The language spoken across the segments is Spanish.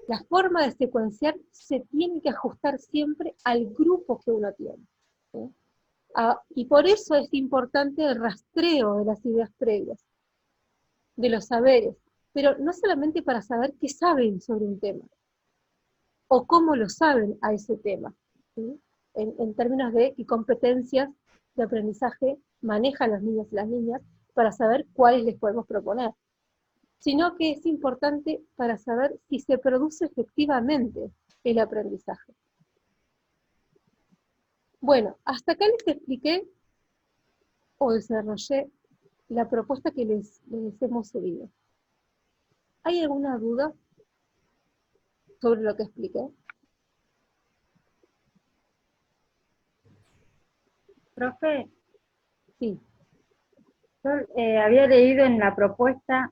la forma de secuenciar se tiene que ajustar siempre al grupo que uno tiene, ¿sí? Y por eso es importante el rastreo de las ideas previas, de los saberes, pero no solamente para saber qué saben sobre un tema, o cómo lo saben a ese tema, ¿sí? En términos de qué competencias de aprendizaje manejan los niños y las niñas para saber cuáles les podemos proponer, sino que es importante para saber si se produce efectivamente el aprendizaje. Bueno, hasta acá les expliqué o desarrollé la propuesta que les hemos subido. ¿Hay alguna duda sobre lo que expliqué? Profe, Sí. yo había leído en la propuesta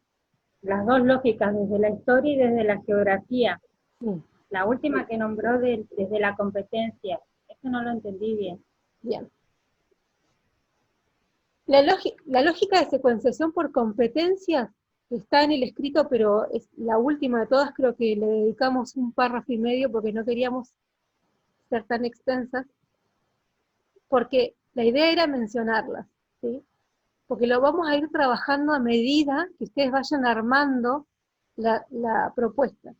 las dos lógicas, desde la historia y desde la geografía. Sí. La última que nombró desde la competencia. Eso no lo entendí bien. Bien. La lógica de secuenciación por competencias está en el escrito, pero es la última de todas, creo que le dedicamos un párrafo y medio porque no queríamos ser tan extensas, porque la idea era mencionarlas, ¿sí? Porque lo vamos a ir trabajando a medida que ustedes vayan armando la propuesta.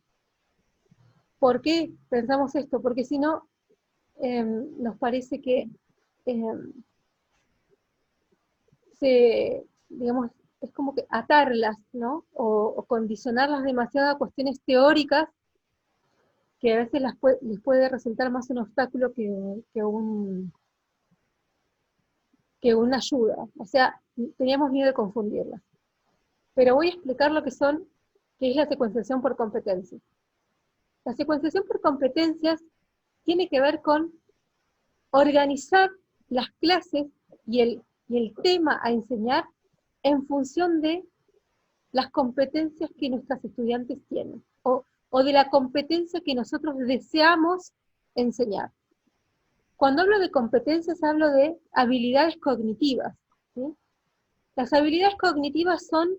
¿Por qué pensamos esto? Porque si no, nos parece que digamos, es como que atarlas, ¿no? O condicionarlas demasiado a cuestiones teóricas que a veces les puede resultar más un obstáculo que una ayuda. O sea, teníamos miedo de confundirlas. Pero voy a explicar lo que que es la secuenciación por competencias. La secuenciación por competencias tiene que ver con organizar las clases y el tema a enseñar en función de las competencias que nuestras estudiantes tienen, o de la competencia que nosotros deseamos enseñar. Cuando hablo de competencias, hablo de habilidades cognitivas, ¿sí? Las habilidades cognitivas son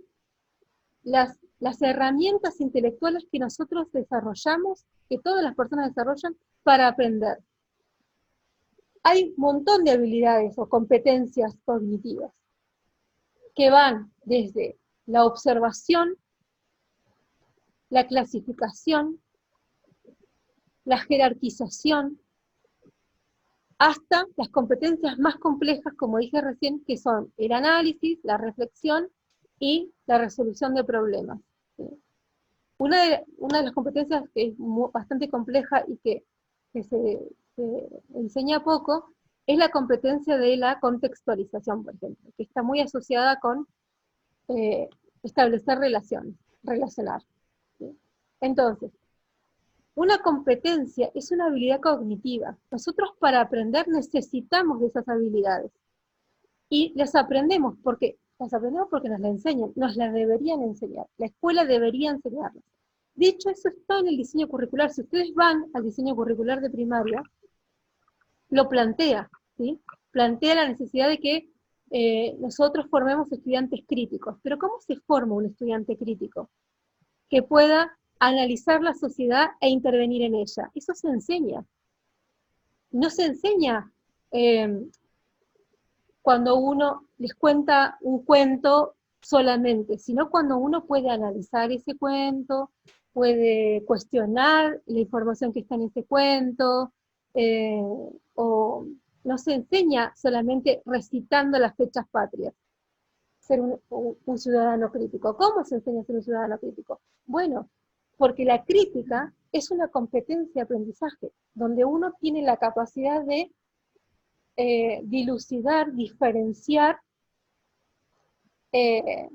las herramientas intelectuales que nosotros desarrollamos, que todas las personas desarrollan para aprender. Hay un montón de habilidades o competencias cognitivas que van desde la observación, la clasificación, la jerarquización, hasta las competencias más complejas, como dije recién, que son el análisis, la reflexión y la resolución de problemas. Una de las competencias que es bastante compleja y que se enseña poco es la competencia de la contextualización, por ejemplo, que está muy asociada con eh, establecer relaciones, relacionar, ¿sí? Entonces, una competencia es una habilidad cognitiva. Nosotros para aprender necesitamos de esas habilidades. Y las aprendemos porque nos las enseñan, nos las deberían enseñar. La escuela debería enseñarlas. De hecho, eso está en el diseño curricular. Si ustedes van al diseño curricular de primaria, lo plantea, ¿sí? Plantea la necesidad de que nosotros formemos estudiantes críticos. Pero ¿cómo se forma un estudiante crítico? Que pueda analizar la sociedad e intervenir en ella. Eso se enseña. No se enseña cuando uno les cuenta un cuento solamente, sino cuando uno puede analizar ese cuento, puede cuestionar la información que está en ese cuento, eh, o no se enseña solamente recitando las fechas patrias, ser un ciudadano crítico. ¿Cómo se enseña a ser un ciudadano crítico? Bueno, porque la crítica es una competencia de aprendizaje, donde uno tiene la capacidad de dilucidar, diferenciar eh,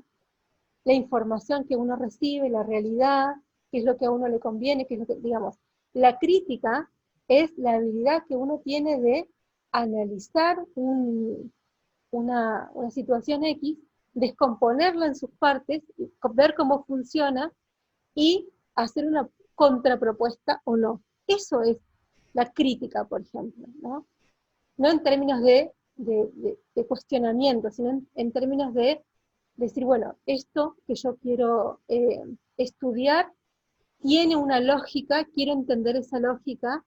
la información que uno recibe, la realidad, qué es lo que a uno le conviene, qué es lo que, digamos, la crítica es la habilidad que uno tiene de analizar una situación X, descomponerla en sus partes, ver cómo funciona y hacer una contrapropuesta o no. Eso es la crítica, por ejemplo, ¿no? No en términos de cuestionamiento, sino en términos de decir, bueno, esto que yo quiero estudiar tiene una lógica, quiero entender esa lógica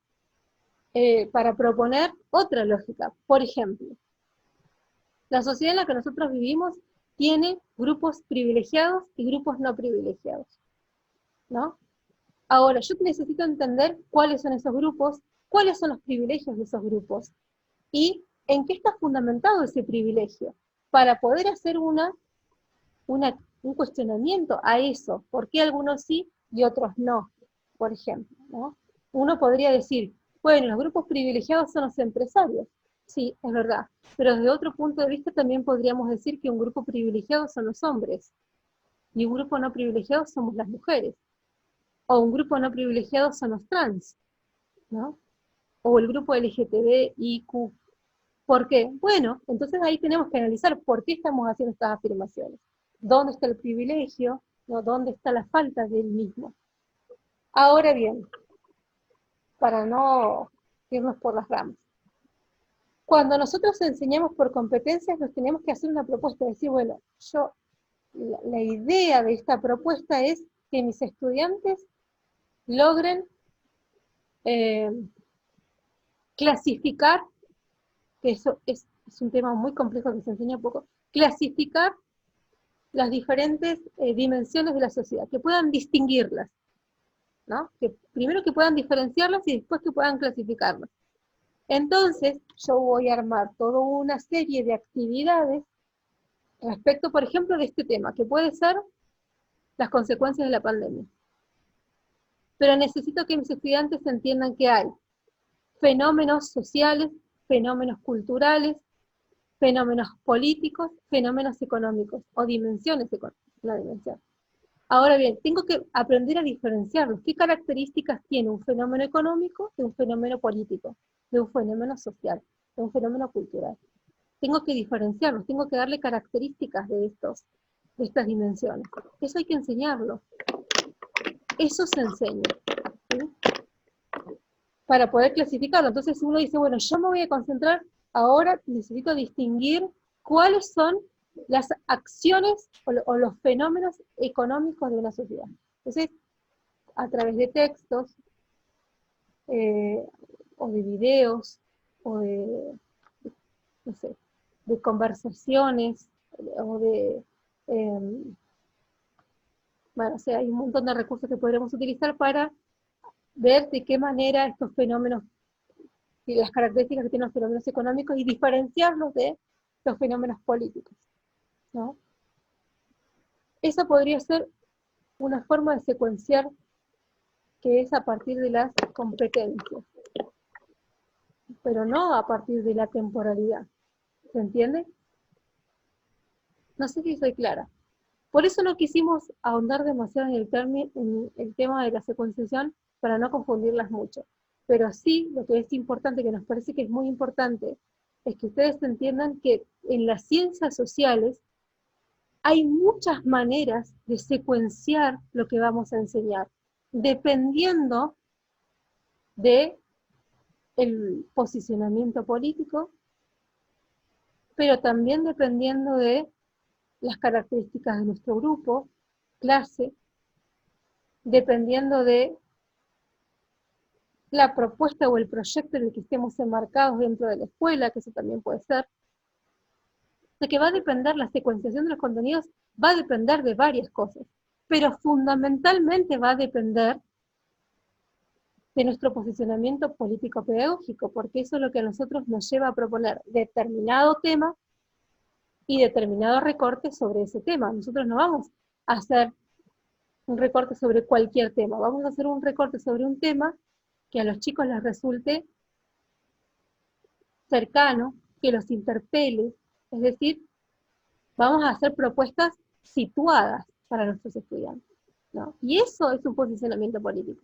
para proponer otra lógica. Por ejemplo, la sociedad en la que nosotros vivimos tiene grupos privilegiados y grupos no privilegiados, ¿no? Ahora, yo necesito entender cuáles son esos grupos, cuáles son los privilegios de esos grupos, y en qué está fundamentado ese privilegio, para poder hacer un cuestionamiento a eso, por qué algunos sí y otros no, por ejemplo, ¿no? Uno podría decir, bueno, los grupos privilegiados son los empresarios, sí, es verdad, pero desde otro punto de vista también podríamos decir que un grupo privilegiado son los hombres, y un grupo no privilegiado somos las mujeres, o un grupo no privilegiado son los trans, ¿no? O el grupo LGTBIQ. ¿Por qué? Bueno, entonces ahí tenemos que analizar por qué estamos haciendo estas afirmaciones. ¿Dónde está el privilegio? ¿No? ¿Dónde está la falta del mismo? Ahora bien, para no irnos por las ramas, cuando nosotros enseñamos por competencias, nos tenemos que hacer una propuesta, decir, bueno, la idea de esta propuesta es que mis estudiantes logren clasificar, que eso es un tema muy complejo que se enseña poco, clasificar las diferentes dimensiones de la sociedad, que puedan distinguirlas, ¿no? Que primero que puedan diferenciarlas y después que puedan clasificarlas. Entonces, yo voy a armar toda una serie de actividades respecto, por ejemplo, de este tema, que puede ser las consecuencias de la pandemia. Pero necesito que mis estudiantes entiendan que hay fenómenos sociales, fenómenos culturales, fenómenos políticos, fenómenos económicos, o dimensiones económicas, la dimensión. Ahora bien, tengo que aprender a diferenciarlos. ¿Qué características tiene un fenómeno económico de un fenómeno político, de un fenómeno social, de un fenómeno cultural? Tengo que diferenciarlos, tengo que darle características de estas dimensiones. Eso hay que enseñarlo. Eso se enseña, ¿sí? Para poder clasificarlo. Entonces uno dice, bueno, yo me voy a concentrar, ahora necesito distinguir cuáles son las acciones o los fenómenos económicos de una sociedad. Entonces, a través de textos, o de videos, o de, no sé, de conversaciones, o de, bueno, o sea, hay un montón de recursos que podremos utilizar para ver de qué manera estos fenómenos y las características que tienen los fenómenos económicos y diferenciarlos de los fenómenos políticos, ¿no? Esa podría ser una forma de secuenciar que es a partir de las competencias, pero no a partir de la temporalidad. ¿Se entiende? No sé si soy clara. Por eso no quisimos ahondar demasiado en el tema de la secuenciación para no confundirlas mucho. Pero sí, lo que es importante, que nos parece que es muy importante, es que ustedes entiendan que en las ciencias sociales hay muchas maneras de secuenciar lo que vamos a enseñar, dependiendo de el posicionamiento político, pero también dependiendo de las características de nuestro grupo, clase, dependiendo de la propuesta o el proyecto en el que estemos enmarcados dentro de la escuela, que eso también puede ser. De que va a depender, la secuenciación de los contenidos va a depender de varias cosas, pero fundamentalmente va a depender de nuestro posicionamiento político-pedagógico, porque eso es lo que a nosotros nos lleva a proponer determinado tema y determinado recorte sobre ese tema. Nosotros no vamos a hacer un recorte sobre cualquier tema, vamos a hacer un recorte sobre un tema que a los chicos les resulte cercano, que los interpele, es decir, vamos a hacer propuestas situadas para nuestros estudiantes, ¿no? Y eso es un posicionamiento político.